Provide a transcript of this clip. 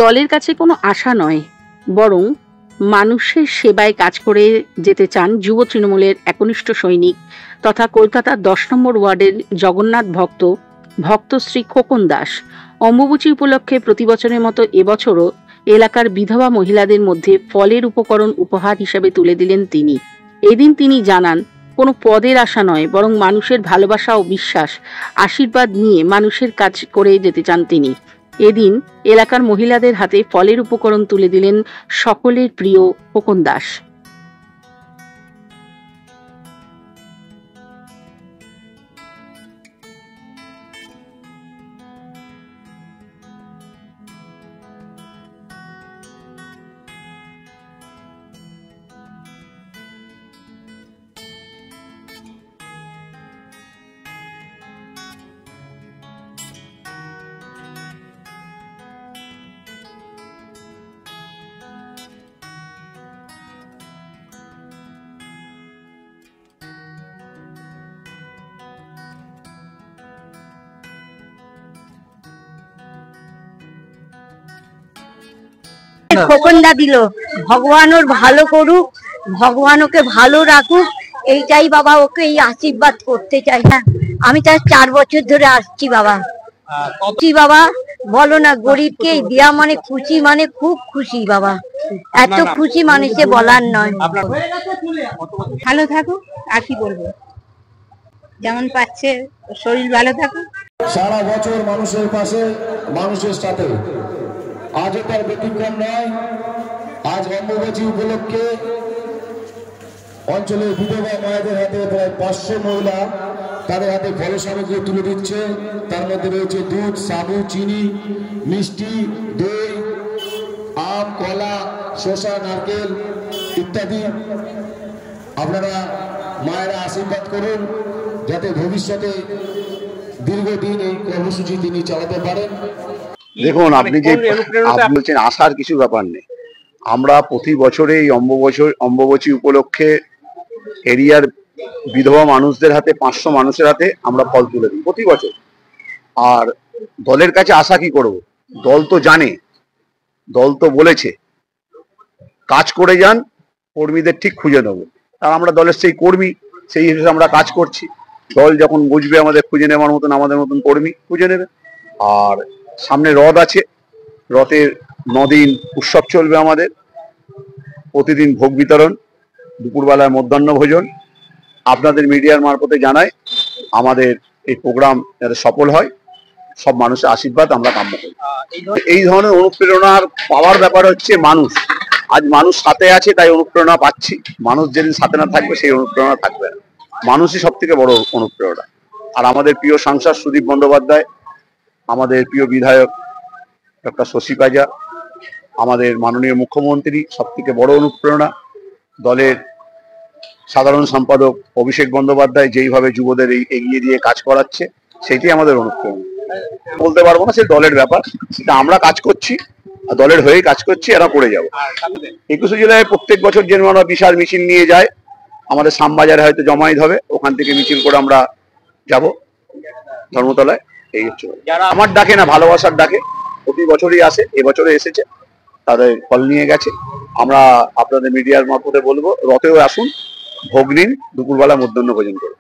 দলের কাছে কোনো আশা নয়, বরং মানুষের সেবায় কাজ করে যেতে চান যুব তৃণমূলের একনিষ্ঠ সৈনিক তথা কলকাতার 10 নম্বর ওয়ার্ডের জগন্নাথ ভক্ত শ্রী খোকন দাস। অম্বুবাচী উপলক্ষে প্রতি বছরের মতো এবছরও এলাকার বিধবা মহিলাদের মধ্যে ফলের উপকরণ উপহার হিসেবে তুলে দিলেন তিনি। এদিন তিনি জানান, কোনো পদের আশা নয়, বরং মানুষের ভালোবাসা ও বিশ্বাস, আশীর্বাদ নিয়ে মানুষের কাজ করে যেতে চান তিনি। এদিন এলাকার মহিলাদের হাতে ফলের উপকরণ তুলে দিলেন সকলের প্রিয় খোকন দাস। খোকনদা দিল, ভগবান ওর ভালো করুক, ভগবান ওকে ভালো রাখুক, এইটাই বাবা, ওকে এই আশীর্বাদ করতে চাই। হ্যাঁ, আমি তার 4 বছর ধরে আসছি বাবা। বাবা বলো না, গরিবকে দেয়া মানে খুশি, মানে খুব খুশি বাবা, এত খুশি মানুষে বলার নয়। ভালো থাকুক, আর কি বলবো, যেমন পাচ্ছে শরীর ভালো থাকুক। সারা বছর মানুষের পাশে, মানুষের সাথে, আজও তার ব্যতিক্রম নয়। আজ অম্বুবাচী উপলক্ষে অঞ্চলের বিধবা মায়েদের হাতে প্রায় 500 মহিলা তাদের হাতে ফল সামগ্রী তুলে দিচ্ছে। তার মধ্যে রয়েছে দুধ, সাবু, চিনি, মিষ্টি, দই, আম, কলা, শসা, নারকেল ইত্যাদি। আপনারা মায়েরা আশীর্বাদ করুন যাতে ভবিষ্যতে দীর্ঘদিন এই কর্মসূচি তিনি চালাতে পারেন। দেখুন, আপনি যে বলছেন আসার কিছু ব্যাপার নেই। আমরা প্রতি বছরে এই অম্বুবাচী উপলক্ষে এরিয়ার বিধবা মানুষদের হাতে, 500 মানুষের হাতে আমরা ফল তুলে দিই প্রতি বছর। আর দলের কাছে আশা কি করব, দল তো জানে, দল তো বলেছে কাজ করে যান, কর্মীদের ঠিক খুঁজে নেবো। আর আমরা দলের সেই কর্মী, সেই হিসেবে আমরা কাজ করছি। দল যখন বুঝবে আমাদের খুঁজে নেওয়ার মতন, আমাদের মতন কর্মী খুঁজে নেবে। আর সামনে রথ আছে, রথের 9 দিন উৎসব চলবে আমাদের। প্রতিদিন ভোগ বিতরণ, দুপুরবেলায় মধ্যাহ্ন ভোজন। আপনাদের মিডিয়ার মারফতে জানাই, আমাদের এই প্রোগ্রাম যাতে সফল হয়, সব মানুষের আশীর্বাদ আমরা কাম্য করি। এই ধরনের অনুপ্রেরণার পাওয়ার ব্যাপার হচ্ছে মানুষ। আজ মানুষ সাথে আছে তাই অনুপ্রেরণা পাচ্ছি। মানুষ যেদিন সাথে না থাকবে সেই অনুপ্রেরণা থাকবে না। মানুষই সব থেকে বড় অনুপ্রেরণা। আর আমাদের প্রিয় সাংসদ সুদীপ বন্দ্যোপাধ্যায়, আমাদের প্রিয় বিধায়ক ডক্টর শশী পাজা, আমাদের মাননীয় মুখ্যমন্ত্রী সব থেকে বড় অনুপ্রেরণা। দলের সাধারণ সম্পাদক অভিষেক বন্দ্যোপাধ্যায় যেইভাবে যুবদের এগিয়ে দিয়ে কাজ করাচ্ছে, সেটাই আমাদের অনুপ্রেরণা। বলতে পারবো না, সে দলের ব্যাপার, সেটা আমরা কাজ করছি, দলের হয়ে কাজ করছি, এরা করে যাবো। 21শে জুলাই প্রত্যেক বছর যে আমরা বিশাল মিছিল নিয়ে যায়, আমাদের শ্যামবাজারে হয়তো জমায়েত হবে, ওখান থেকে মিছিল করে আমরা যাব ধর্মতলায়। এই হচ্ছে আমার ডাকে না, ভালোবাসার ডাকে প্রতি বছরই আসে, এবছরে এসেছে, তাদের ফল নিয়ে গেছে। আমরা আপনাদের মিডিয়ার মারফতে বলবো, রথেও আসুন, ভোগ নিন, দুপুরবেলা মধ্যাহ্ন ভোজন করুন।